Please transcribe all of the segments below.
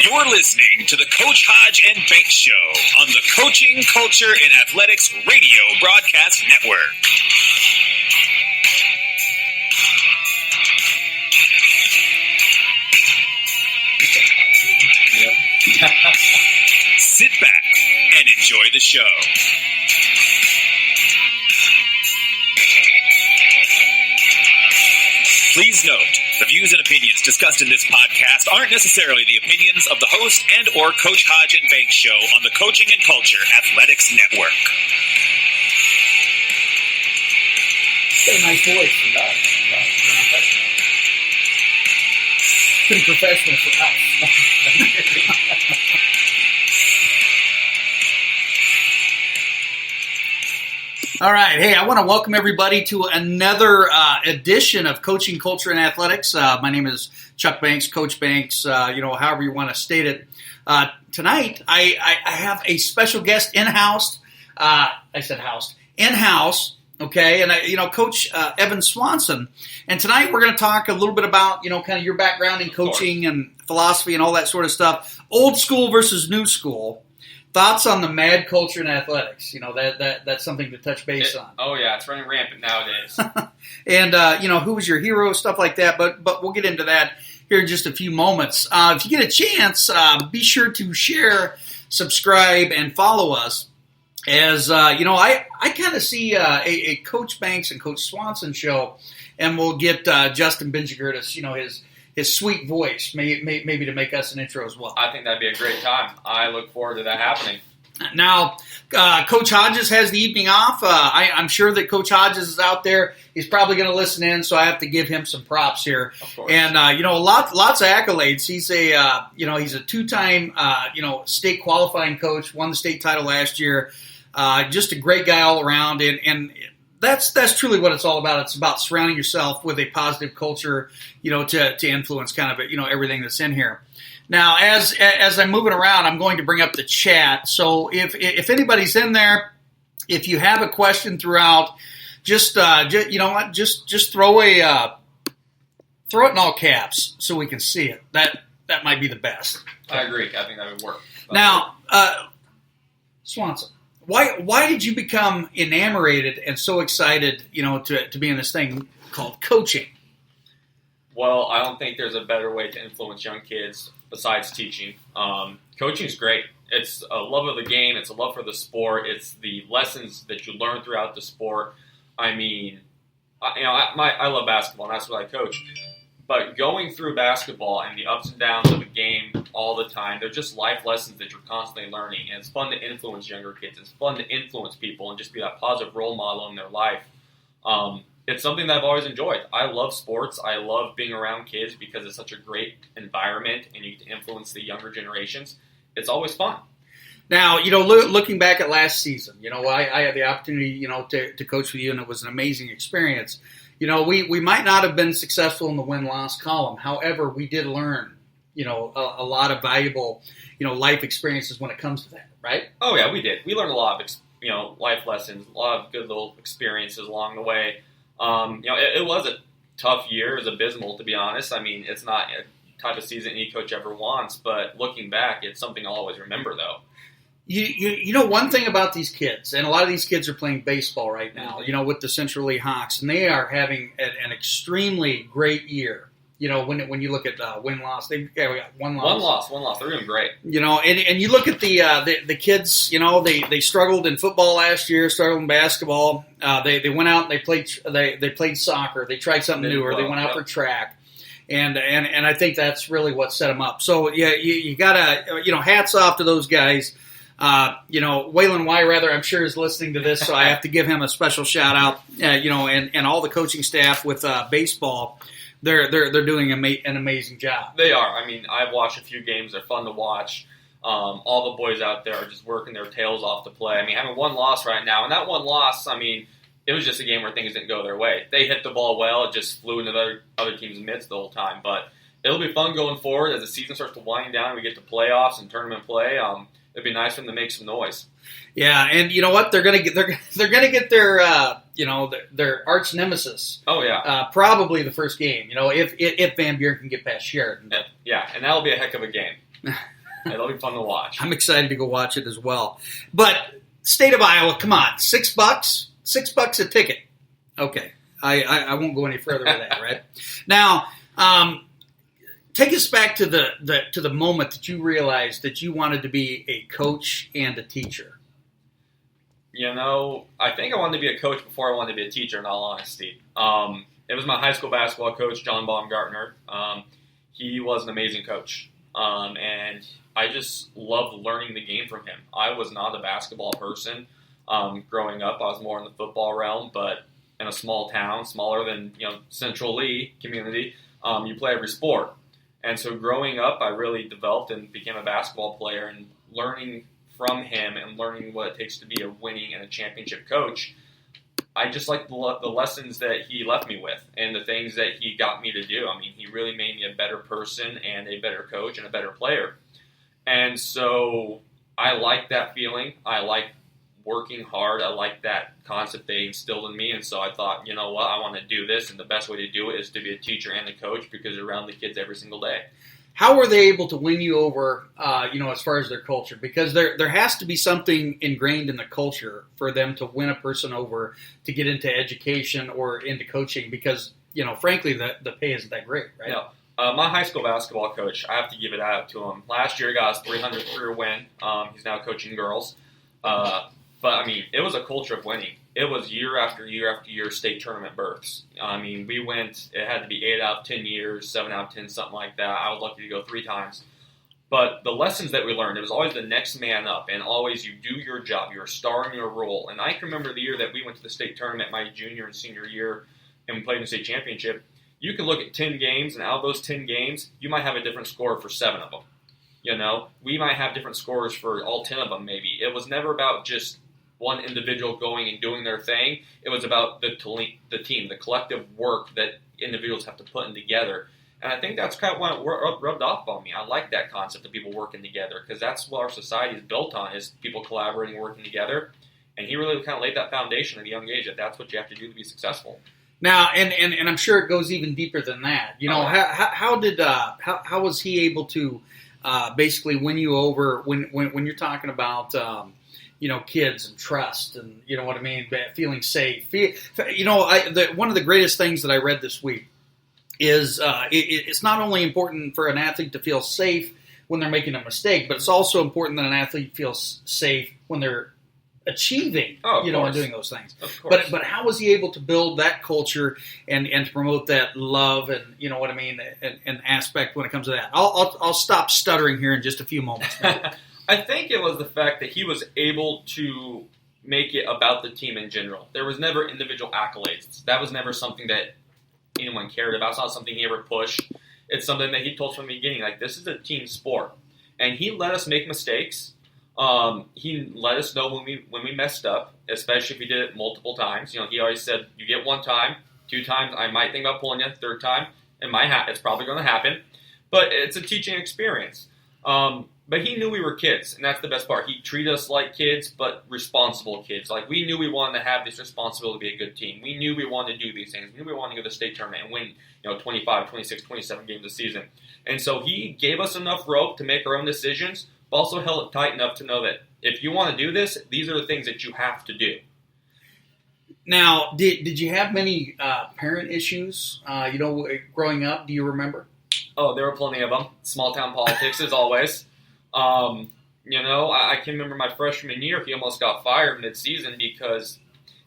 You're listening to the Coach Hodge and Banks Show on the Coaching, Culture, and Athletics Radio Broadcast Network. Sit back and enjoy the show. Please note, the views and opinions discussed in this podcast aren't necessarily the opinions of the host and or Coach Hodge and Banks Show on the Coaching and Culture Athletics Network. Got a nice voice. Pretty professional for us. All right. Hey, I want to welcome everybody to another edition of Coaching, Culture, and Athletics. My name is Chuck Banks, Coach Banks, however you want to state it. Tonight, I have a special guest in-house. In-house, okay? And, Coach Evan Swanson. And tonight we're going to talk a little bit about, kind of your background in coaching and philosophy and all that sort of stuff. Old school versus new school. Thoughts on the mad culture in athletics? That's something to touch base on. Oh, yeah. It's running rampant nowadays. And, who was your hero, stuff like that. But we'll get into that here in just a few moments. If you get a chance, be sure to share, subscribe, and follow us. As, I kind of see a Coach Banks and Coach Swanson show, and we'll get Justin Benjigurtis, his sweet voice, maybe to make us an intro as well. I think that'd be a great time. I look forward to that happening. Now, Coach Hodges has the evening off. I'm sure that Coach Hodges is out there. He's probably going to listen in, so I have to give him some props here. Of course. And lots of accolades. He's he's a two-time state qualifying coach. Won the state title last year. Just a great guy all around, and that's truly what it's all about. It's about surrounding yourself with a positive culture, to influence kind of everything that's in here. Now, as I'm moving around, I'm going to bring up the chat. So if anybody's in there, if you have a question throughout, just throw it in all caps so we can see it. That might be the best. I agree. I think that would work. Now, Swanson. Why did you become enamored and so excited, to be in this thing called coaching? Well, I don't think there's a better way to influence young kids besides teaching. Coaching is great. It's a love of the game. It's a love for the sport. It's the lessons that you learn throughout the sport. I mean, I love basketball, and that's what I coach. But going through basketball and the ups and downs of the game all the time, they're just life lessons that you're constantly learning. And it's fun to influence younger kids. It's fun to influence people and just be that positive role model in their life. It's something that I've always enjoyed. I love sports. I love being around kids because it's such a great environment and you can influence the younger generations. It's always fun. Now, looking back at last season, I had the opportunity, to coach with you, and it was an amazing experience. We might not have been successful in the win-loss column. However, we did learn, a lot of valuable, life experiences when it comes to that, right? Oh, yeah, we did. We learned a lot of, life lessons, a lot of good little experiences along the way. It was a tough year. It was abysmal, to be honest. I mean, it's not a type of season any coach ever wants, but looking back, it's something I'll always remember, though. One thing about these kids, and a lot of these kids are playing baseball right now, with the Central League Hawks, and they are having an extremely great year. When you look at win-loss, we got one loss. One loss. They're doing great. And you look at the kids, they struggled in football last year, struggled in basketball. They went out and they played soccer. They tried something newer. They went out for track. And I think that's really what set them up. So, yeah, you got to, hats off to those guys. Waylon Wyrather, I'm sure, is listening to this, so I have to give him a special shout out. And all the coaching staff with baseball, they're doing an amazing job. They are. I mean, I've watched a few games. They're fun to watch. All the boys out there are just working their tails off to play. I mean, having one loss right now, and that one loss, I mean, it was just a game where things didn't go their way. They hit the ball well. It just flew into the other team's midst the whole time. But it'll be fun going forward as the season starts to wind down. We get to playoffs and tournament play. It'd be nice for them to make some noise. Yeah, and you know what? They're gonna get their arch nemesis. Oh yeah, probably the first game. If Van Buren can get past Sheridan. Yeah, and that'll be a heck of a game. It'll be fun to watch. I'm excited to go watch it as well. But state of Iowa, come on, $6? $6 a ticket. Okay, I won't go any further with that. Right now, take us back to the moment that you realized that you wanted to be a coach and a teacher. I think I wanted to be a coach before I wanted to be a teacher, in all honesty. It was my high school basketball coach, John Baumgartner. He was an amazing coach, and I just loved learning the game from him. I was not a basketball person growing up. I was more in the football realm, but in a small town, smaller than Central Lee community, you play every sport. And so growing up, I really developed and became a basketball player, and learning from him and learning what it takes to be a winning and a championship coach, I just like the lessons that he left me with and the things that he got me to do. I mean, he really made me a better person and a better coach and a better player. And so I like that feeling. I like working hard. I like that concept they instilled in me. And so I thought, you know what, I want to do this, and the best way to do it is to be a teacher and a coach, because you're around the kids every single day. How were they able to win you over, as far as their culture? Because there has to be something ingrained in the culture for them to win a person over to get into education or into coaching, because, frankly, the pay isn't that great, right? No. My high school basketball coach, I have to give it out to him. Last year, he got his 300th career win. He's now coaching girls. But, I mean, it was a culture of winning. It was year after year after year state tournament berths. I mean, we went, it had to be 8 out of 10 years, 7 out of 10, something like that. I was lucky to go 3 times. But the lessons that we learned, it was always the next man up, and always you do your job. You're a star in your role. And I can remember the year that we went to the state tournament my junior and senior year, and we played in the state championship. You could look at 10 games, and out of those 10 games, you might have a different score for 7 of them. We might have different scores for all 10 of them maybe. It was never about just one individual going and doing their thing. It was about the team, the collective work that individuals have to put in together. And I think that's kind of what rubbed off on me. I like that concept of people working together, because that's what our society is built on, is people collaborating and working together. And he really kind of laid that foundation at a young age, that that's what you have to do to be successful. Now, and I'm sure it goes even deeper than that. How was he able to basically win you over when you're talking about kids and trust, and what I mean, feeling safe. One of the greatest things that I read this week is it's not only important for an athlete to feel safe when they're making a mistake, but it's also important that an athlete feels safe when they're achieving, and doing those things. But how was he able to build that culture and to promote that love and what I mean, an aspect when it comes to that? I'll stop stuttering here in just a few moments. I think it was the fact that he was able to make it about the team in general. There was never individual accolades. That was never something that anyone cared about. It's not something he ever pushed. It's something that he told from the beginning, like, this is a team sport. And he let us make mistakes. He let us know when we messed up, especially if we did it multiple times. He always said, you get 1 time, 2 times, I might think about pulling you. 3rd time, it's probably going to happen. But it's a teaching experience. But he knew we were kids, and that's the best part. He treated us like kids, but responsible kids. Like, we knew we wanted to have this responsibility to be a good team. We knew we wanted to do these things. We knew we wanted to go to the state tournament and win, 25, 26, 27 games a season. And so he gave us enough rope to make our own decisions, but also held it tight enough to know that if you want to do this, these are the things that you have to do. Now, did you have many parent issues, growing up? Do you remember? Oh, there were plenty of them. Small town politics, as always. I can remember my freshman year, he almost got fired mid-season because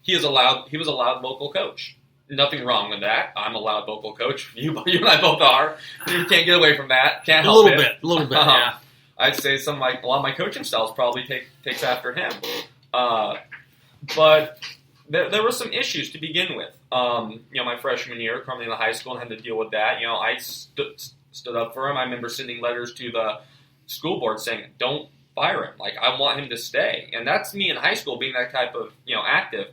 he was a loud local coach. Nothing wrong with that. I'm a loud vocal coach. You and I both are. You can't get away from that. Can't help it. A little bit, yeah. I'd say a lot of my coaching styles probably takes after him. But there were some issues to begin with. My freshman year, coming into high school and had to deal with that. I stood up for him. I remember sending letters to the school board saying, don't fire him. Like, I want him to stay. And that's me in high school being that type of, active.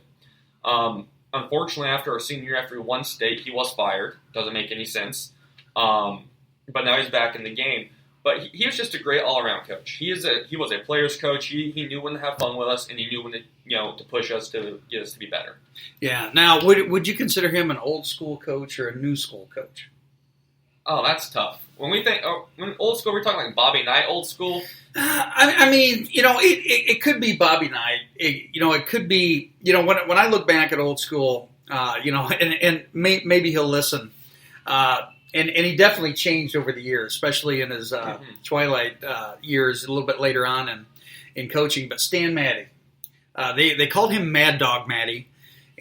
Unfortunately, after our senior year, after we won state, he was fired. Doesn't make any sense. But now he's back in the game. But he was just a great all-around coach. He was a player's coach. He knew when to have fun with us, and he knew when to push us to get us to be better. Yeah. Now, would you consider him an old school coach or a new school coach? Oh, that's tough. When we think when old school, we're talking like Bobby Knight old school. I mean, it could be Bobby Knight. It could be, when I look back at old school, and maybe he'll listen. And he definitely changed over the years, especially in his twilight years, a little bit later on in coaching. But Stan Matty, they called him Mad Dog Matty.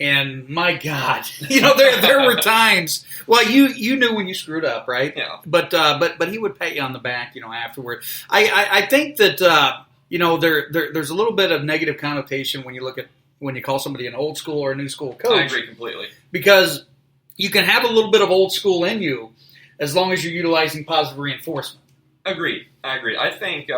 And my God, there were times. Well, you knew when you screwed up, right? Yeah. But he would pat you on the back, afterward. I think that there's a little bit of negative connotation when you call somebody an old school or a new school coach. I agree completely, because you can have a little bit of old school in you as long as you're utilizing positive reinforcement. Agreed. I agree. I think.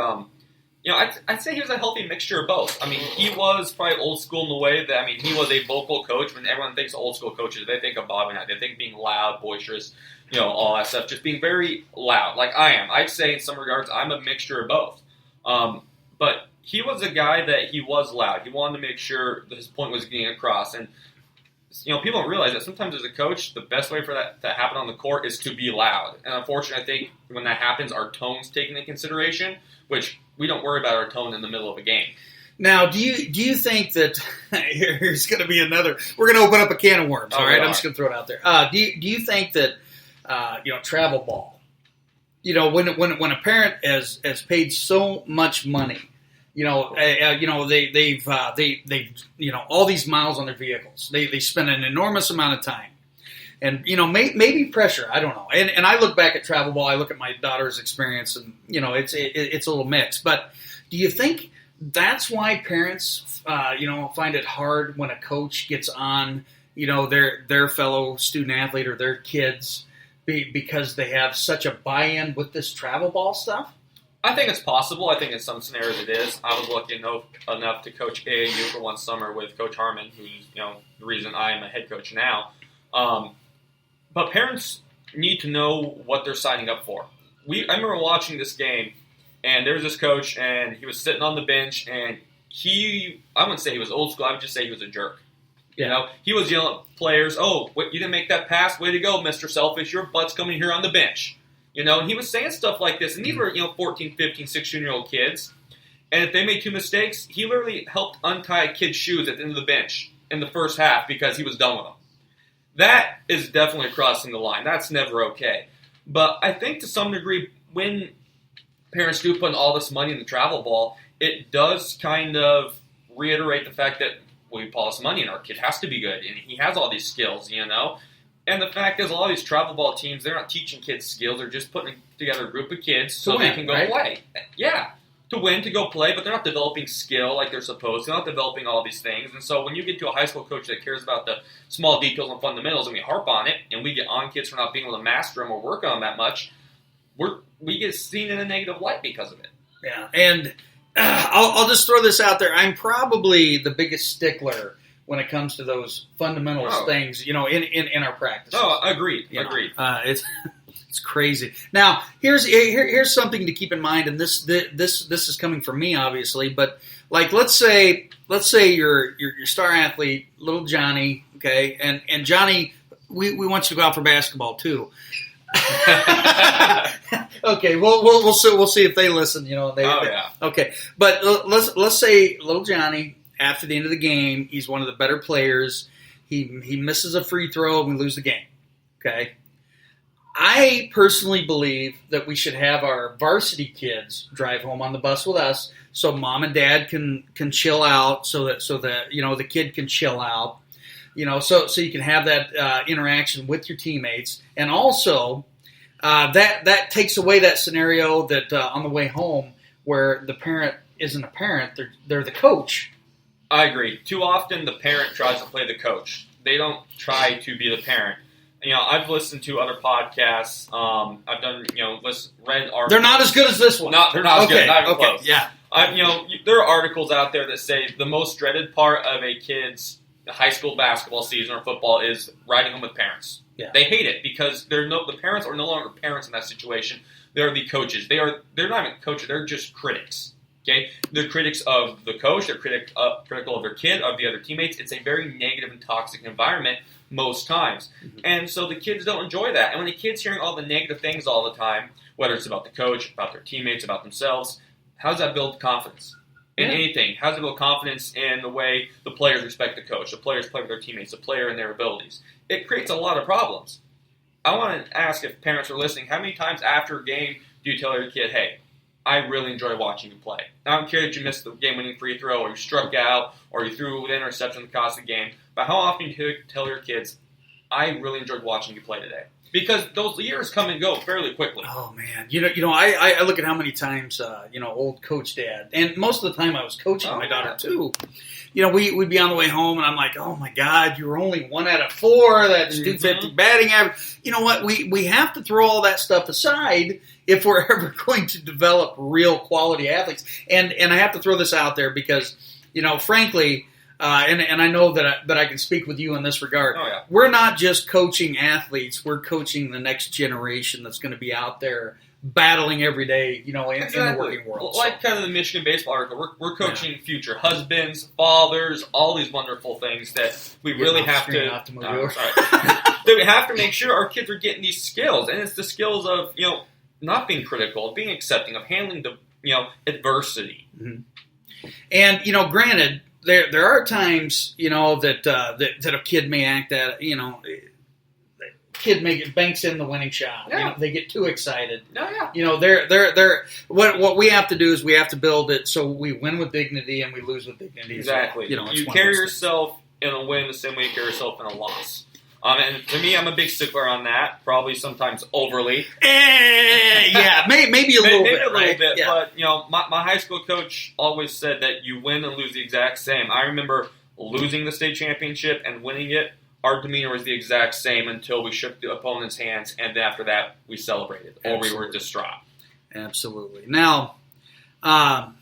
I'd say he was a healthy mixture of both. I mean, he was probably old school in the way that, he was a vocal coach. When everyone thinks of old school coaches, they think of Bobby Knight. They think being loud, boisterous, all that stuff, just being very loud, like I am. I'd say in some regards, I'm a mixture of both. But he was a guy that he was loud. He wanted to make sure that his point was getting across. And, people don't realize that sometimes as a coach, the best way for that to happen on the court is to be loud. And unfortunately, I think when that happens, our tone's taken into consideration, which we don't worry about our tone in the middle of a game. Now, do you think that here's going to be another? We're going to open up a can of worms. All right, I'm just going to throw it out there. Do you think that travel ball? When a parent has paid so much money, they've all these miles on their vehicles. They spend an enormous amount of time. And, maybe pressure. I don't know. And I look back at travel ball. I look at my daughter's experience, and, it's a little mixed. But do you think that's why parents, find it hard when a coach gets on, their fellow student athlete or their kids because they have such a buy-in with this travel ball stuff? I think it's possible. I think in some scenarios it is. I was lucky enough to coach AAU for one summer with Coach Harmon, who's, the reason I am a head coach now. But parents need to know what they're signing up for. I remember watching this game, and there was this coach, and he was sitting on the bench, and I wouldn't say he was old school, I would just say he was a jerk. Yeah. He was yelling at players, "Oh, you didn't make that pass? Way to go, Mr. Selfish. Your butt's coming here on the bench." And he was saying stuff like this, and these were, 14, 15, 16-year-old kids. And if they made two mistakes, he literally helped untie a kid's shoes at the end of the bench in the first half because he was done with them. That is definitely crossing the line. That's never okay. But I think to some degree, when parents do put all this money in the travel ball, it does kind of reiterate the fact that we put all this money and our kid has to be good, and he has all these skills, And the fact is, a lot of these travel ball teams, they're not teaching kids skills. They're just putting together a group of kids so they can go play. Yeah, to win, to go play, but they're not developing skill like they're supposed to. They're not developing all these things. And so when you get to a high school coach that cares about the small details and fundamentals, and we harp on it, and we get on kids for not being able to master them or work on them that much, we get seen in a negative light because of it. Yeah, and I'll just throw this out there. I'm probably the biggest stickler when it comes to those fundamentals things, in our practice. Oh, agreed. Agreed. It's crazy. Now, here's something to keep in mind, and this is coming from me, obviously. But like, let's say you're star athlete, little Johnny, okay, and Johnny, we want you to go out for basketball too. Okay, we'll see if they listen. Okay, but let's say little Johnny, after the end of the game, he's one of the better players. He misses a free throw, and we lose the game. Okay. I personally believe that we should have our varsity kids drive home on the bus with us, so mom and dad can chill out, so that the kid can chill out, so you can have that interaction with your teammates, and also that takes away that scenario that on the way home where the parent isn't a parent, they're the coach. I agree. Too often the parent tries to play the coach. They don't try to be the parent. I've listened to other podcasts. I've done, read articles. They're not as good as this one. They're not as good. Not even close. Yeah. There are articles out there that say the most dreaded part of a kid's high school basketball season or football is riding home with parents. Yeah. They hate it because the parents are no longer parents in that situation. They're the coaches. They're not even coaches. They're just critics. Okay, they're critics of the coach. They're critical of their kid, of the other teammates. It's a very negative and toxic environment most times. Mm-hmm. And so the kids don't enjoy that. And when the kid's hearing all the negative things all the time, whether it's about the coach, about their teammates, about themselves, how does that build confidence in anything? How does it build confidence in the way the players respect the coach, the players play with their teammates, the player and their abilities? It creates a lot of problems. I want to ask, if parents are listening, how many times after a game do you tell your kid, hey, I really enjoy watching you play? I don't care that you missed the game-winning free throw, or you struck out, or you threw the interception that cost the game, but how often do you tell your kids, I really enjoyed watching you play today? Because those years come and go fairly quickly. Oh man, I look at how many times old coach dad, and most of the time I was coaching my daughter too. We'd be on the way home, and I'm like, oh my God, you were only 1 out of 4. That's 250 batting average. You know what? We have to throw all that stuff aside if we're ever going to develop real quality athletes. And I have to throw this out there because, frankly. And I know that I can speak with you in this regard. Oh, yeah. We're not just coaching athletes; we're coaching the next generation that's going to be out there battling every day, in the working world. Like kind of the Michigan baseball article, we're coaching future husbands, fathers, all these wonderful things that we really have to. That we have to make sure our kids are getting these skills, and it's the skills of not being critical, of being accepting, of handling the adversity. Mm-hmm. And granted. There are times, that a kid may act that, kid banks in the winning shot. Yeah. They get too excited. Oh, yeah. They're what we have to do is we have to build it so we win with dignity and we lose with dignity. Exactly. You carry yourself in a win the same way you carry yourself in a loss. And to me, I'm a big stickler on that. Probably sometimes overly. Yeah, maybe a little bit. Maybe a little bit. Yeah. But my high school coach always said that you win and lose the exact same. I remember losing the state championship and winning it. Our demeanor was the exact same until we shook the opponent's hands, and then after that, we celebrated or we were distraught. Absolutely. Now, the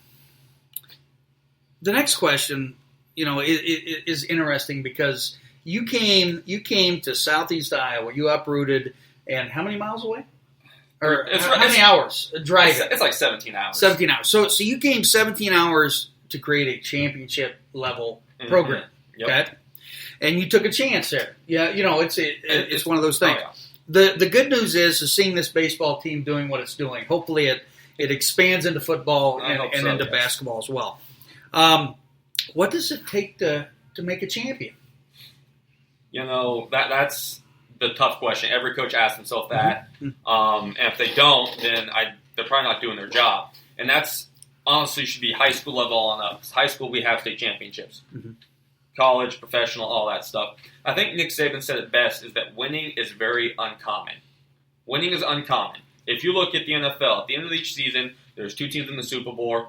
next question, is interesting because. You came to Southeast Iowa. You uprooted, and how many miles away? Or how many hours driving? It's like 17 hours. 17 hours. So you came 17 hours to create a championship level program. Yep. Okay, and you took a chance there. Yeah, it's one of those things. Oh, yeah. The good news is seeing this baseball team doing what it's doing. Hopefully, it expands into football and into basketball as well. What does it take to make a champion? That's the tough question. Every coach asks himself that. And if they don't, then they're probably not doing their job. And that's honestly should be high school level on up. High school, we have state championships. Mm-hmm. College, professional, all that stuff. I think Nick Saban said it best, is that winning is very uncommon. Winning is uncommon. If you look at the NFL, at the end of each season, there's 2 teams in the Super Bowl,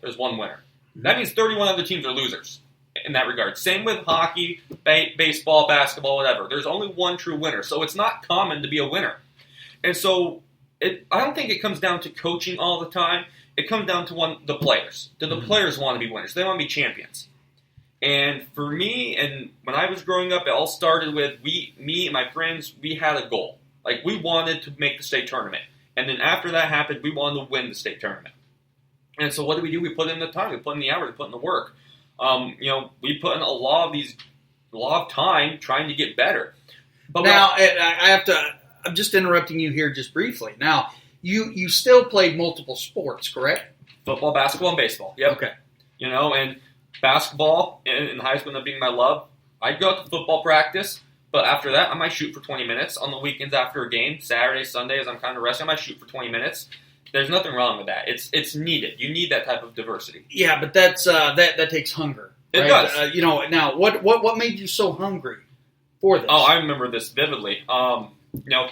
there's 1 winner. Mm-hmm. That means 31 other teams are losers. In that regard. Same with hockey, baseball, basketball, whatever. There's only 1 true winner, so it's not common to be a winner. And so I don't think it comes down to coaching all the time. It comes down to the players. Do the players want to be winners? They want to be champions. And for me, and when I was growing up, it all started with me and my friends, we had a goal. Like, we wanted to make the state tournament. And then after that happened, we wanted to win the state tournament. And so what do? We put in the time, we put in the hours, we put in the work. We put in a lot of time trying to get better. But now, I'm just interrupting you here just briefly. Now, you still played multiple sports, correct? Football, basketball, and baseball. Yep. Okay. And basketball in high school ended up being my love. I'd go to football practice, but after that, I might shoot for 20 minutes. On the weekends after a game, Saturday, Sunday, as I'm kind of resting, I might shoot for 20 minutes. There's nothing wrong with that. It's needed. You need that type of diversity. Yeah, but that's that takes hunger. Right? It does. Now what made you so hungry for this? Oh, I remember this vividly.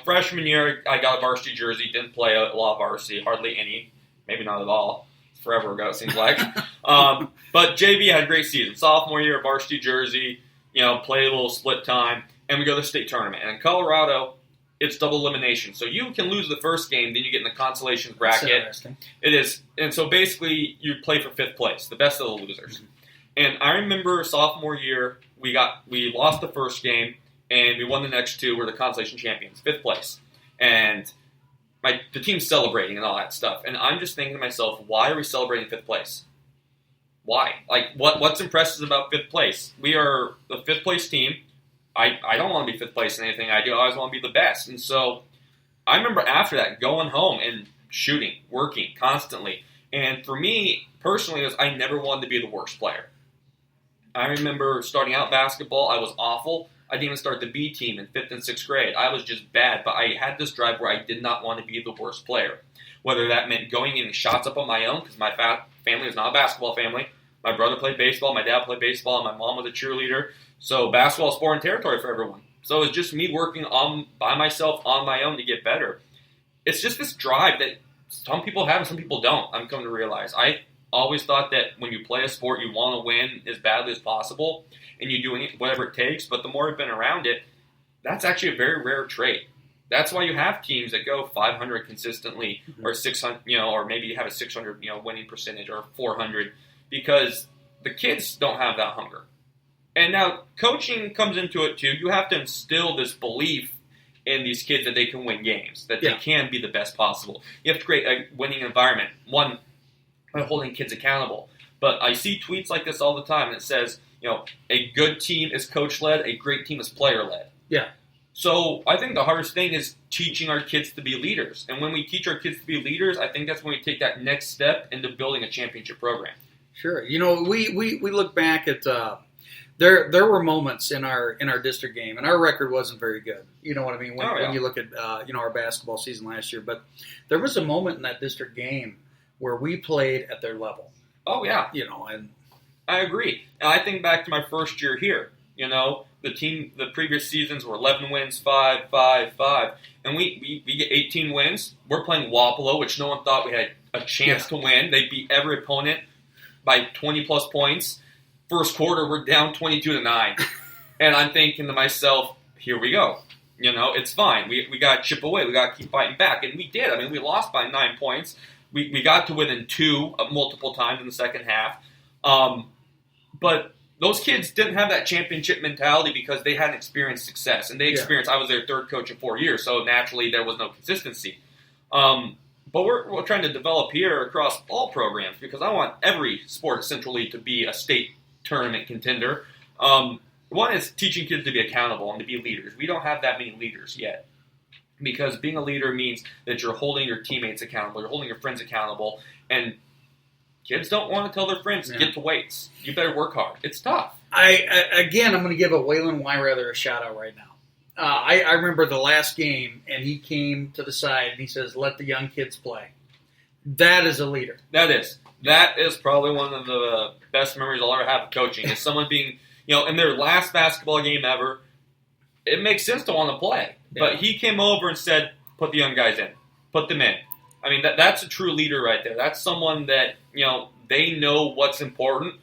Freshman year, I got a varsity jersey. Didn't play a lot of varsity, hardly any, maybe not at all. It's forever ago, it seems like. But JV had a great season. Sophomore year, varsity jersey. Played a little split time, and we go to the state tournament. And in Colorado, it's double elimination. So you can lose the first game, then you get in the consolation bracket. It is. And so basically, you play for 5th place, the best of the losers. Mm-hmm. And I remember sophomore year, we lost the first game, and we won the next 2. We're the consolation champions, 5th place. And the team's celebrating and all that stuff. And I'm just thinking to myself, why are we celebrating 5th place? Why? Like, what's impressive about 5th place? We are the 5th place team. I don't want to be fifth place in anything I do. I always want to be the best. And so I remember after that going home and shooting, working constantly. And for me, personally, I never wanted to be the worst player. I remember starting out basketball, I was awful. I didn't even start the B team in 5th and 6th grade. I was just bad, but I had this drive where I did not want to be the worst player. Whether that meant going in shots up on my own, because my family is not a basketball family. My brother played baseball, my dad played baseball, and my mom was a cheerleader. So basketball is foreign territory for everyone. So it was just me working by myself on my own to get better. It's just this drive that some people have and some people don't, I'm coming to realize. I always thought that when you play a sport, you want to win as badly as possible, and you do whatever it takes. But the more I've been around it, that's actually a very rare trait. That's why you have teams that go 500 consistently, or 600, or maybe you have a 600, winning percentage, or 400, because the kids don't have that hunger. And now coaching comes into it too. You have to instill this belief in these kids that they can win games, that they can be the best possible. You have to create a winning environment. One, by holding kids accountable. But I see tweets like this all the time, and it says, a good team is coach-led, a great team is player-led. Yeah. So I think the hardest thing is teaching our kids to be leaders. And when we teach our kids to be leaders, I think that's when we take that next step into building a championship program. Sure. We look back at there were moments in our district game, and our record wasn't very good. You know what I mean? When you look at our basketball season last year, but there was a moment in that district game where we played at their level. Oh yeah. And I agree. And I think back to my first year here. The previous seasons were 11 wins, 5, 5, 5. And we get 18 wins. We're playing Wapello, which no one thought we had a chance to win. They beat every opponent by 20-plus points. First quarter, we're down 22-9. And I'm thinking to myself, here we go. It's fine. We got to chip away. We got to keep fighting back. And we did. I mean, we lost by 9 points. We got to within 2 multiple times in the second half. But those kids didn't have that championship mentality because they hadn't experienced success. And I was their third coach in 4 years, so naturally there was no consistency. But we're trying to develop here across all programs because I want every sport at Central League to be a state tournament contender. One is teaching kids to be accountable and to be leaders. We don't have that many leaders yet. Because being a leader means that you're holding your teammates accountable, you're holding your friends accountable, and kids don't want to tell their friends to get to weights. You better work hard. It's tough. I'm going to give a Waylon Wyrather a shout-out right now. I remember the last game, and he came to the side, and he says, let the young kids play. That is a leader. That is probably one of the best memories I'll ever have of coaching, is someone being, in their last basketball game ever, it makes sense to want to play. Yeah. But he came over and said, put the young guys in. Put them in. I mean, that's a true leader right there. That's someone that, they know what's important.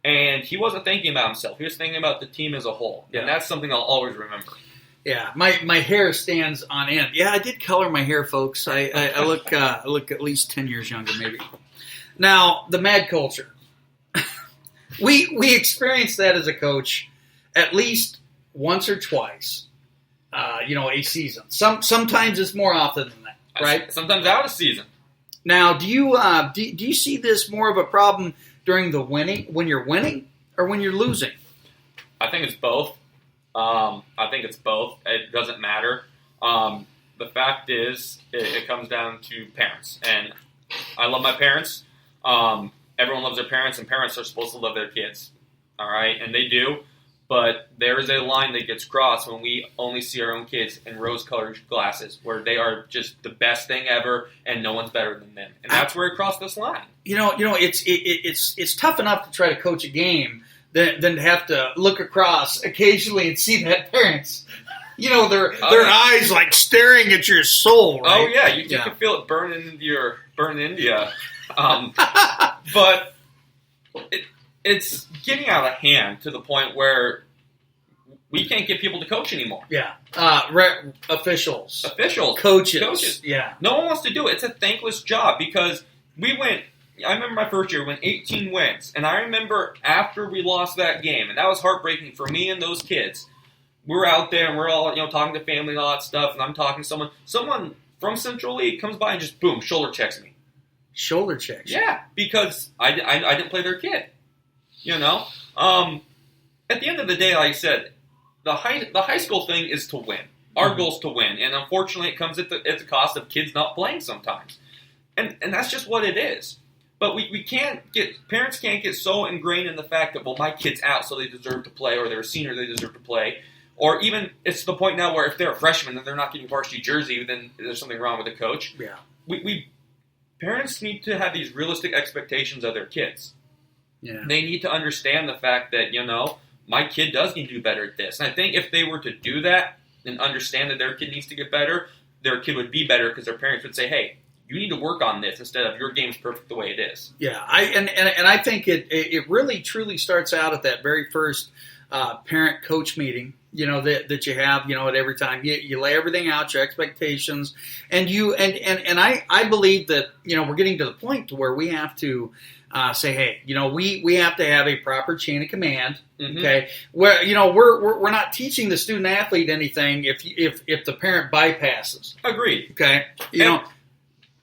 And he wasn't thinking about himself. He was thinking about the team as a whole. Yeah. And that's something I'll always remember. Yeah, my hair stands on end. Yeah, I did color my hair, folks. I look at least 10 years younger, maybe. Now, the mad culture. we experienced that as a coach at least once or twice, a season. Sometimes it's more often than that, right? Sometimes out of season. Now, do you see this more of a problem during the when you're winning, or when you're losing? I think it's both. It doesn't matter. The fact is, it comes down to parents, and I love my parents. Everyone loves their parents, and parents are supposed to love their kids. All right, and they do. But there is a line that gets crossed when we only see our own kids in rose-colored glasses, where they are just the best thing ever, and no one's better than them. And that's where it crossed this line. It's tough enough to try to coach a game than to have to look across occasionally and see that parents, their eyes like staring at your soul. Right? Oh yeah, you can feel it burning into you. But it's getting out of hand to the point where we can't get people to coach anymore. Yeah. Officials. Coaches. Yeah. No one wants to do it. It's a thankless job because I remember my first year, we went 18 wins. And I remember after we lost that game, and that was heartbreaking for me and those kids, we were out there and we're all, talking to family and all that stuff, and I'm talking to someone from Central League comes by and just, boom, shoulder checks me. Shoulder checks? Yeah, because I didn't play their kid. At the end of the day, like I said, the high school thing is to win. Our goal is to win, and unfortunately, it comes at the cost of kids not playing sometimes, and that's just what it is. But parents can't get so ingrained in the fact that, well, my kid's out, so they deserve to play, or they're a senior, they deserve to play, or even it's to the point now where if they're a freshman and they're not getting varsity jersey, then there's something wrong with the coach. Yeah, parents need to have these realistic expectations of their kids. Yeah, they need to understand the fact that my kid does need to do better at this, and I think if they were to do that and understand that their kid needs to get better, their kid would be better because their parents would say, hey, you need to work on this instead of your game's perfect the way it is. Yeah, I think it really truly starts out at that very first parent-coach meeting, that you have, at every time. You lay everything out, your expectations, and I believe that, we're getting to the point to where we have to say, hey, we have to have a proper chain of command. Mm-hmm. Okay, where we're not teaching the student athlete anything if the parent bypasses. Agreed. Okay,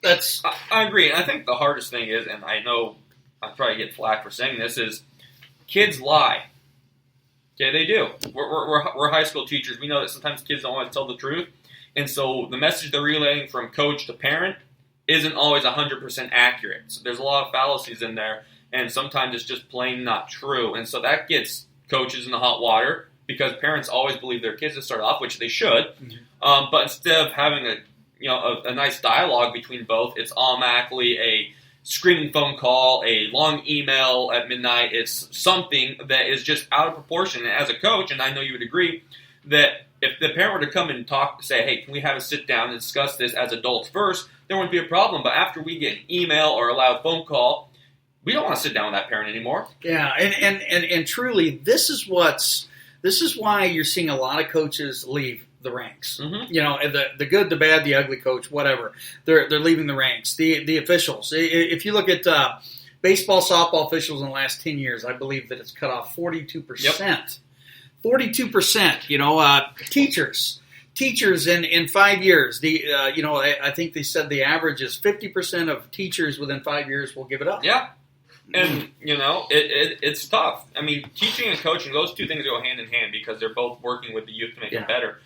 that's I agree. And I think the hardest thing is, and I know I probably get flack for saying this, is kids lie. Okay, they do. We're high school teachers. We know that sometimes kids don't want to tell the truth, and so the message they're relaying from coach to parent isn't always 100% accurate. So there's a lot of fallacies in there, and sometimes it's just plain not true. And so that gets coaches in the hot water because parents always believe their kids to start off, which they should. Mm-hmm. But instead of having a nice dialogue between both, it's automatically a screaming phone call, a long email at midnight. It's something that is just out of proportion. And as a coach, and I know you would agree, that if the parent were to come and say, hey, can we have a sit down and discuss this as adults first, there wouldn't be a problem. But after we get an email or a loud phone call, we don't want to sit down with that parent anymore. Yeah, and truly, this is why you're seeing a lot of coaches leave the ranks. Mm-hmm. The good, the bad, the ugly coach, whatever. They're leaving the ranks. The officials. If you look at baseball, softball officials in the last 10 years, I believe that it's cut off 42%. Yep. 42%. Teachers in 5 years. I think they said the average is 50% of teachers within 5 years will give it up. Yeah. And, it's tough. I mean, teaching and coaching, those two things go hand in hand because they're both working with the youth to make them better.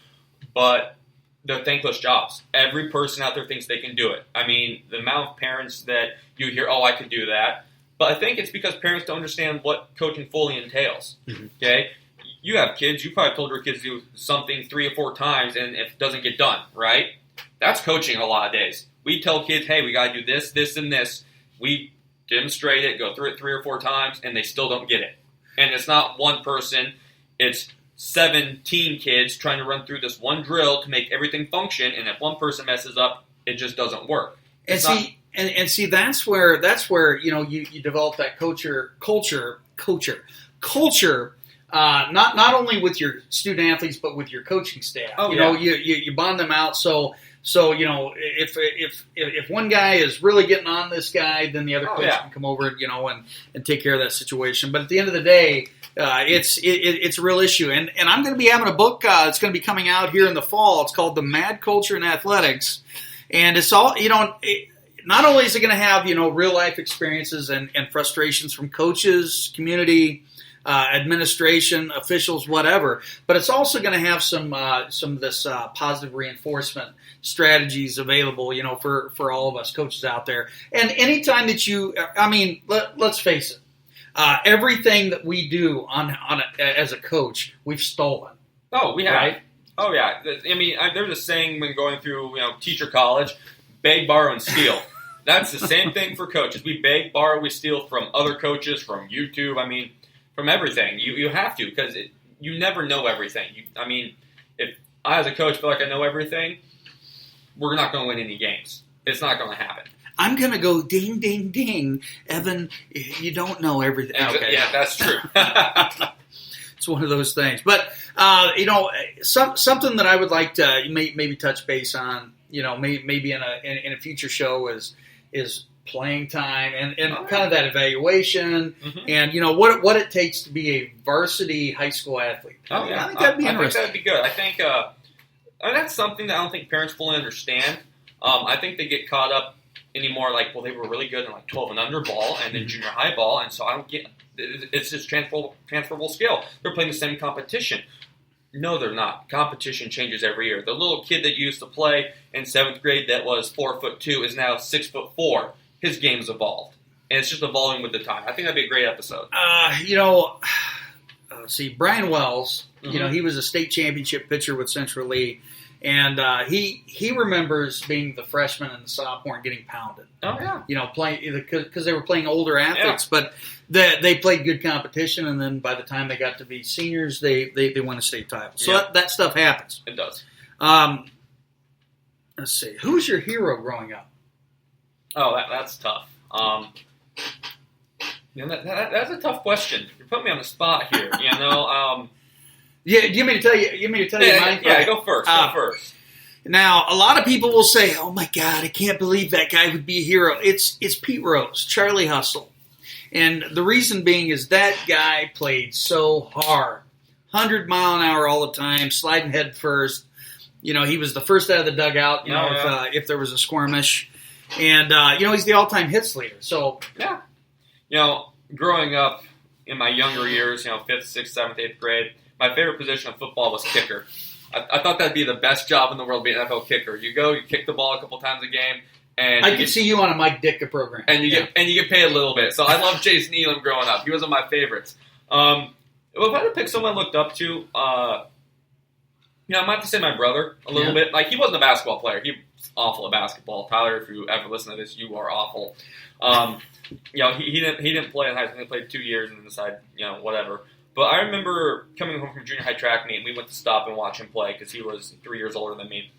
But they're thankless jobs. Every person out there thinks they can do it. I mean, the amount of parents that you hear, oh, I could do that. But I think it's because parents don't understand what coaching fully entails. Mm-hmm. Okay? You have kids, you probably told your kids to do something 3 or 4 times, and if it doesn't get done, right? That's coaching a lot of days. We tell kids, hey, we got to do this, this, and this. We demonstrate it, go through it 3 or 4 times, and they still don't get it. And it's not one person, it's 17 kids trying to run through this one drill to make everything function, and if one person messes up, it just doesn't work. And see, that's where you develop that culture. Not only with your student athletes, but with your coaching staff. Oh, you bond them out. So if one guy is really getting on this guy, then the other coach can come over, and take care of that situation. But at the end of the day, it's a real issue. And I'm going to be having a book that's going to be coming out here in the fall. It's called The Mad Culture in Athletics, and it's all not only is it going to have real life experiences and frustrations from coaches, community, administration, officials, whatever. But it's also going to have some of this positive reinforcement strategies available, for all of us coaches out there. And anytime that let's face it, everything that we do as a coach, we've stolen. Oh, we have. Right? Oh, yeah. I mean, there's a saying when going through teacher college: beg, borrow, and steal. That's the same thing for coaches. We beg, borrow, we steal from other coaches, from YouTube. I mean, from everything. You have to, because you never know everything. If I as a coach feel like I know everything, we're not going to win any games. It's not going to happen. I'm going to go ding, ding, ding. Evan, you don't know everything. Okay. Yeah, that's true. It's one of those things. But, something that I would like to maybe touch base on, maybe in a future show is playing time and kind of that evaluation, mm-hmm. and what it takes to be a varsity high school athlete. Oh yeah, I think that'd be interesting. I think that'd be good. I think that's something that I don't think parents fully understand. I think they get caught up anymore like, well, they were really good in like 12 and under ball and then junior high ball, and so I don't get it's just transferable skill. They're playing the same competition. No, they're not. Competition changes every year. The little kid that used to play in 7th grade that was 4'2" is now 6'4". His game's evolved, and it's just evolving with the time. I think that'd be a great episode. Let's see, Brian Wells. He was a state championship pitcher with Central Lee, and he remembers being the freshman and the sophomore and getting pounded. Oh yeah. Playing because they were playing older athletes, but they played good competition, and then by the time they got to be seniors, they won a state title. So that stuff happens. It does. Let's see, who was your hero growing up? Oh, that's tough. That's a tough question. You're putting me on the spot here. Yeah, do you mean to tell you mine? Yeah, go first. First. Now, a lot of people will say, "Oh my God, I can't believe that guy would be a hero." It's Pete Rose, Charlie Hustle, and the reason being is that guy played so hard, 100 mile an hour all the time, sliding head first. He was the first out of the dugout. If there was a skirmish, and he's the all-time hits leader. So yeah, growing up in my younger years, 5th, 6th, 7th, 8th grade. My favorite position of football was kicker. I thought that'd be the best job in the world, be an NFL kicker. You go, you kick the ball a couple times a game, and I could see you on a Mike Ditka program, and you get paid a little bit. So I loved Jason Elam growing up. He was one of my favorites. If I had to pick someone I looked up to, I might have to say my brother a little bit. Like, he wasn't a basketball player. He was awful at basketball. Tyler, if you ever listen to this, you are awful. He didn't play in high school. He played 2 years and then decided, whatever. But I remember coming home from junior high track meet, and we went to stop and watch him play because he was 3 years older than me.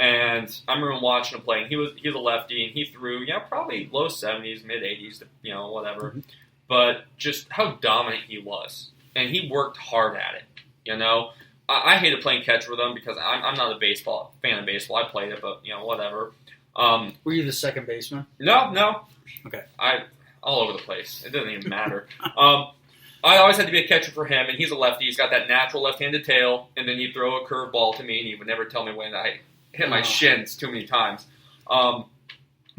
And I remember watching him play, and he was a lefty, and he threw, probably low 70s, mid 80s, whatever. Mm-hmm. But just how dominant he was, and he worked hard at it. I hated playing catch with him because I'm not a fan of baseball. I played it, but whatever. Were you the second baseman? No. Okay. All over the place. It doesn't even matter. I always had to be a catcher for him, and he's a lefty. He's got that natural left-handed tail, and then he'd throw a curveball to me, and he would never tell me when I hit my shins too many times. But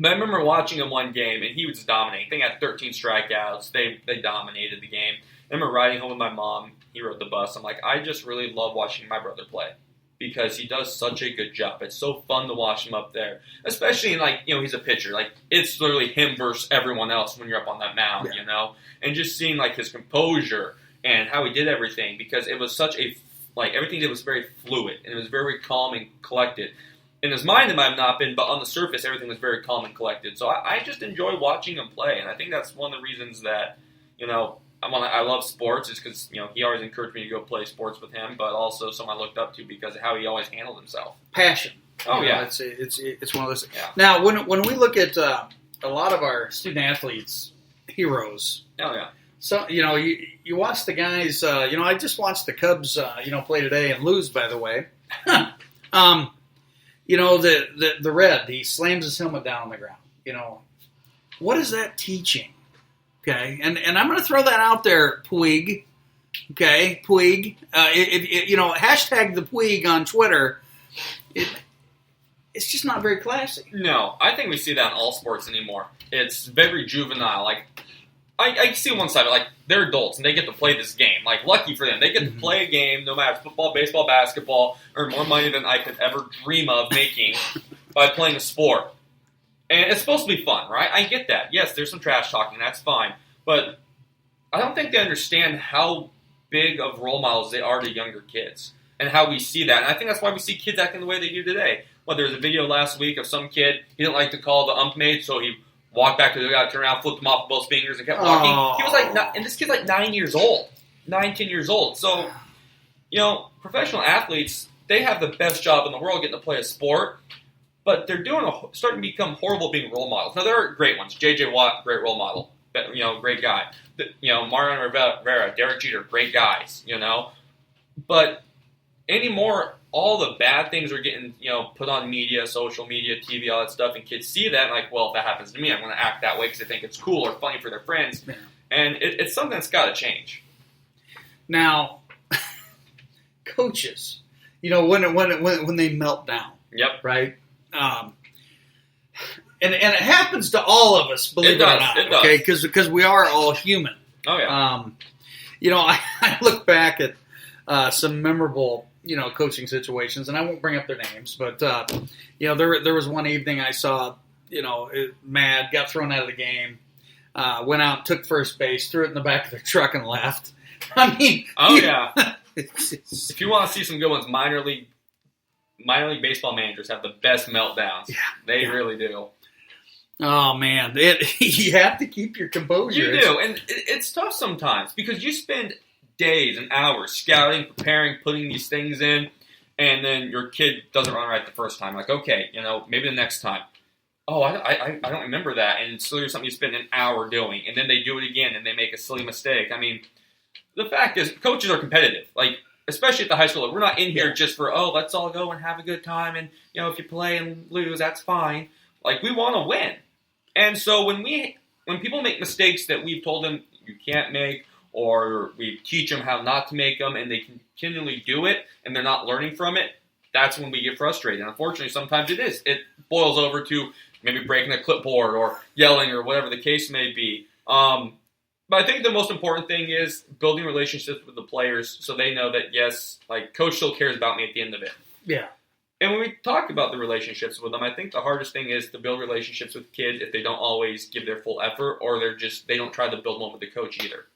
I remember watching him one game, and he was dominating. I think he had 13 strikeouts. They dominated the game. I remember riding home with my mom. He rode the bus. I'm like, I just really love watching my brother play because he does such a good job. It's so fun to watch him up there, especially in, he's a pitcher. Like, it's literally him versus everyone else when you're up on that mound, And just seeing, his composure and how he did everything, because it was such everything that was very fluid, and it was very calm and collected. In his mind, it might have not been, but on the surface, everything was very calm and collected. So I just enjoy watching him play, and I think that's one of the reasons that, I love sports, is because, he always encouraged me to go play sports with him, but also someone I looked up to because of how he always handled himself. Passion. Oh, yeah. It's one of those. Yeah. Now, when we look at a lot of our student athletes, heroes. Oh, yeah. So, you watch the guys, I just watched the Cubs, play today and lose, by the way. The Red, he slams his helmet down on the ground. What is that teaching? Okay, and I'm going to throw that out there, Puig. Okay, Puig. Hashtag the Puig on Twitter. It's just not very classy. No, I think we see that in all sports anymore. It's very juvenile. Like, I see one side of it, they're adults and they get to play this game. Lucky for them. They get to play a game, no matter football, baseball, basketball, earn more money than I could ever dream of making by playing a sport. And it's supposed to be fun, right? I get that. Yes, there's some trash talking. That's fine. But I don't think they understand how big of role models they are to younger kids and how we see that. And I think that's why we see kids acting the way they do today. There was a video last week of some kid, he didn't like to call the ump made, so he walked back to the guy, turned around, flipped him off with both fingers, and kept walking. He was and this kid's 9 years old. 10 years old. So, professional athletes, they have the best job in the world getting to play a sport. But they're starting to become horrible being role models. Now, there are great ones. J.J. Watt, great role model. Great guy. Mariano Rivera, Derek Jeter, great guys, But anymore, all the bad things are getting, put on media, social media, TV, all that stuff, and kids see that and if that happens to me, I'm going to act that way because they think it's cool or funny for their friends. Yeah. And it's something that's got to change. Now, coaches, when they melt down. Yep. Right? And it happens to all of us, believe it or not. It does. Okay, because we are all human. Oh yeah. I look back at some memorable coaching situations, and I won't bring up their names, but there was one evening I saw, mad, got thrown out of the game, went out, took first base, threw it in the back of their truck, and left. I mean, yeah. If you want to see some good ones, minor league baseball managers have the best meltdowns. Yeah, they really do. Oh man, you have to keep your composure. You do, and it's tough sometimes because you spend days and hours scouting, preparing, putting these things in, and then your kid doesn't run right the first time. Like, okay, maybe the next time. Oh, I don't remember that, and it's literally something you spend an hour doing, and then they do it again, and they make a silly mistake. I mean, the fact is, coaches are competitive. Like, especially at the high school level, we're not in here just for let's all go and have a good time, and if you play and lose, that's fine. Like, we want to win, and so when people make mistakes that we've told them you can't make, or we teach them how not to make them, and they continually do it, and they're not learning from it, that's when we get frustrated. And unfortunately, sometimes it boils over to maybe breaking a clipboard or yelling or whatever the case may be. But I think the most important thing is building relationships with the players so they know that, yes, like, coach still cares about me at the end of it. Yeah. And when we talk about the relationships with them, I think the hardest thing is to build relationships with kids if they don't always give their full effort, or they don't try to build one with the coach either.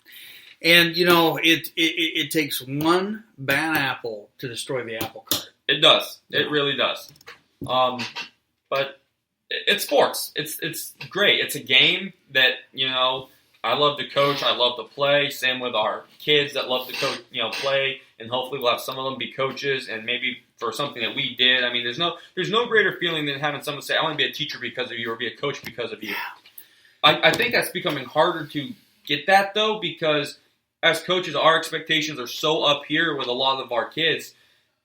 And, it takes one bad apple to destroy the apple cart. It does. It really does. But it's sports. It's great. It's a game that, I love to coach. I love to play. Same with our kids that love to coach, play. And hopefully we'll have some of them be coaches, and maybe for something that we did. I mean, there's no greater feeling than having someone say, I want to be a teacher because of you, or be a coach because of you. I think that's becoming harder to get that, though, because as coaches, our expectations are so up here with a lot of our kids.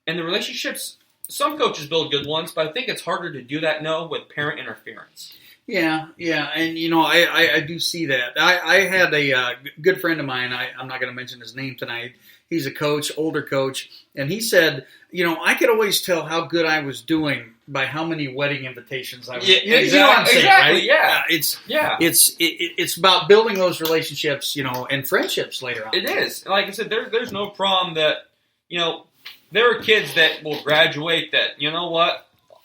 And the relationships, some coaches build good ones, but I think it's harder to do that now with parent interference. Yeah, and I do see that. I had a good friend of mine. I'm not going to mention his name tonight. He's a coach, older coach, and he said, I could always tell how good I was doing by how many wedding invitations I was. Yeah, exactly. You know what I'm saying, right? Yeah. It's about building those relationships, and friendships later on. It is. Like I said, there's no problem that there are kids that will graduate that,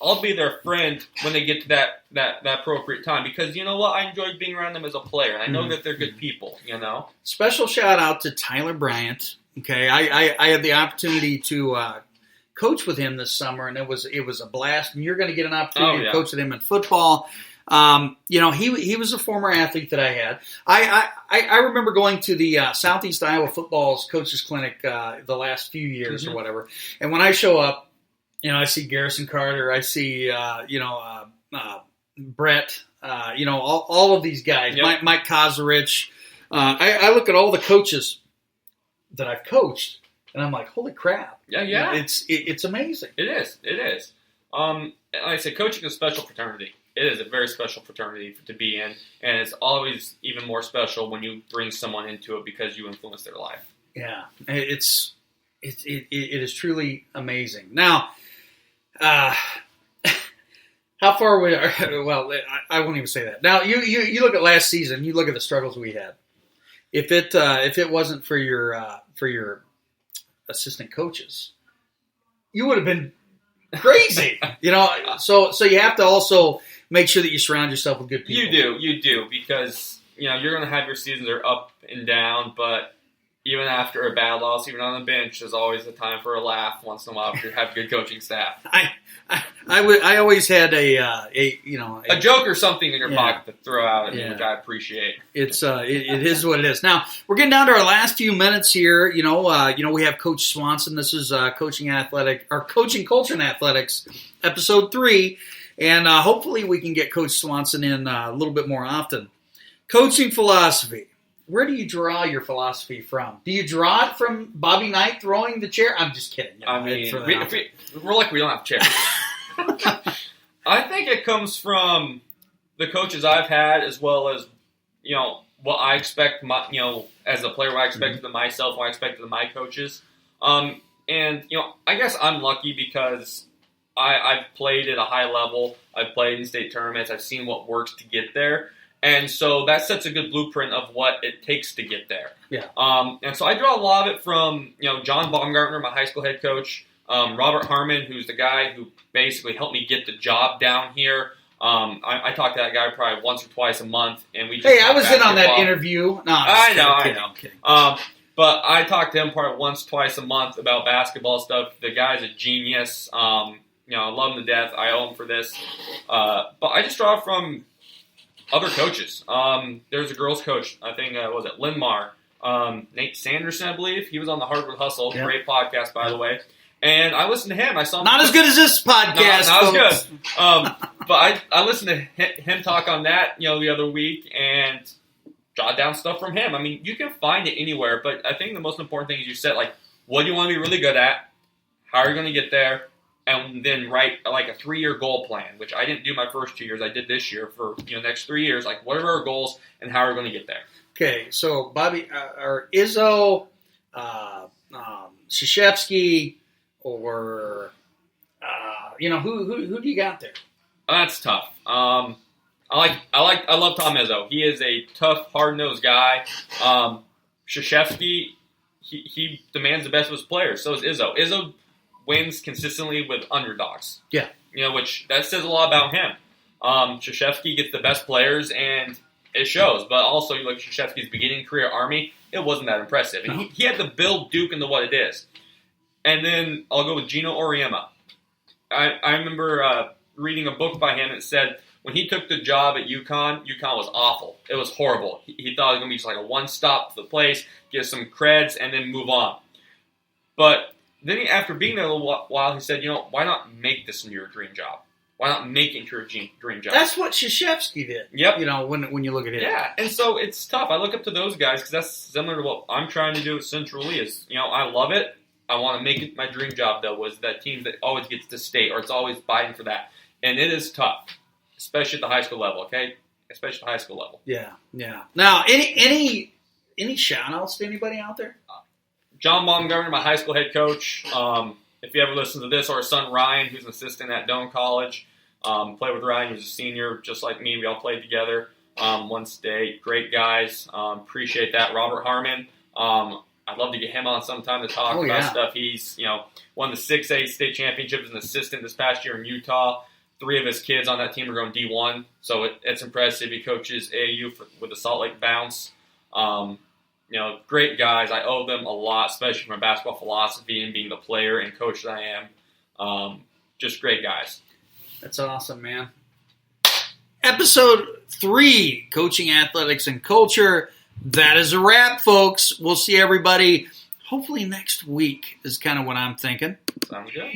I'll be their friend when they get to that appropriate time, because I enjoyed being around them as a player, and I know that they're good people. Special shout out to Tyler Bryant. Okay, I had the opportunity to coach with him this summer, and it was a blast. And you're going to get an opportunity to coach with him in football. He was a former athlete that I had. I remember going to the Southeast Iowa Football's Coaches Clinic the last few years or whatever, and when I show up, I see Garrison Carter, I see Brett, all of these guys, Mike Kozarich. I look at all the coaches that I've coached, and I'm like, holy crap! Yeah. It's amazing. It is. Like I said, coaching is a special fraternity. It is a very special fraternity to be in, and it's always even more special when you bring someone into it because you influence their life. Yeah, it is truly amazing. Now, how far we are? Well, I won't even say that. Now, you look at last season. You look at the struggles we had. If it wasn't for your assistant coaches, you would have been crazy. So you have to also make sure that you surround yourself with good people. You do, because you're going to have your seasons are up and down, but even after a bad loss, even on the bench, there's always a time for a laugh once in a while if you have good coaching staff. I always had a joke or something in your pocket to throw out at me, which I appreciate. It is what it is. Now we're getting down to our last few minutes here. We have Coach Swanson. This is Coaching Culture and Athletics, episode 3, and hopefully we can get Coach Swanson in a little bit more often. Coaching philosophy. Where do you draw your philosophy from? Do you draw it from Bobby Knight throwing the chair? I'm just kidding. We're like we don't have chairs. I think it comes from the coaches I've had, as well as what I expect. As a player, what I expected of myself, what I expected of my coaches. I guess I'm lucky because I've played at a high level. I've played in state tournaments. I've seen what works to get there. And so that sets a good blueprint of what it takes to get there. Yeah. And so I draw a lot of it from, John Baumgartner, my high school head coach. Robert Harmon, who's the guy who basically helped me get the job down here. I talk to that guy probably once or twice a month, and we just Hey, I was in on that basketball. interview. No, I know. I'm kidding. But I talk to him probably once, twice a month about basketball stuff. The guy's a genius. I love him to death. I owe him for this. But I just draw from other coaches. There's a girls coach, I think, was it Linmar? Nate Sanderson, I believe. He was on the Hardwood Hustle. Yep. Great podcast, by the way. And I listened to him. I saw him. Not as good as this podcast, not as folks. good. But I listened to him talk on that, the other week, and jot down stuff from him. I mean, you can find it anywhere, but I think the most important thing is you said, like, what do you want to be really good at? How are you going to get there? And then write, like, a 3-year goal plan, which I didn't do my first 2 years. I did this year for, next 3 years. Like, what are our goals and how are we going to get there? Okay, so Bobby, or Izzo, Krzyzewski, or who do you got there? That's tough. I love Tom Izzo. He is a tough, hard-nosed guy. Krzyzewski, he demands the best of his players. So is Izzo. Izzo wins consistently with underdogs. Yeah. Which that says a lot about him. Krzyzewski gets the best players, and it shows. But also, you look at Krzyzewski's beginning career at Army, it wasn't that impressive. And he had to build Duke into what it is. And then I'll go with Gino Auriemma. I remember reading a book by him that said when he took the job at UConn was awful. It was horrible. He thought it was going to be just like a one-stop to the place, get some creds, and then move on. But then after being there a little while, he said, why not make this your dream job? Why not make it your dream job? That's what Krzyzewski did. Yep. When you look at it. Yeah, and so it's tough. I look up to those guys because that's similar to what I'm trying to do at Central Lee. Is I love it. I want to make it my dream job, though, was that team that always gets to state, or it's always fighting for that. And it is tough, especially at the high school level, okay? Especially at the high school level. Yeah. Now, any shout-outs to anybody out there? John Baumgartner, my high school head coach. If you ever listen to this, or his son Ryan, who's an assistant at Doane College. Played with Ryan, who's a senior, just like me. We all played together one state. Great guys. Appreciate that. Robert Harmon. I'd love to get him on sometime to talk about stuff. He's, won the 6A state championship as an assistant this past year in Utah. 3 of his kids on that team are going D1, so it's impressive. He coaches AAU with the Salt Lake Bounce. Great guys. I owe them a lot, especially from basketball philosophy and being the player and coach that I am. Just great guys. That's awesome, man. Episode 3, Coaching, Athletics, and Culture. That is a wrap, folks. We'll see everybody hopefully next week is kind of what I'm thinking. Sounds good.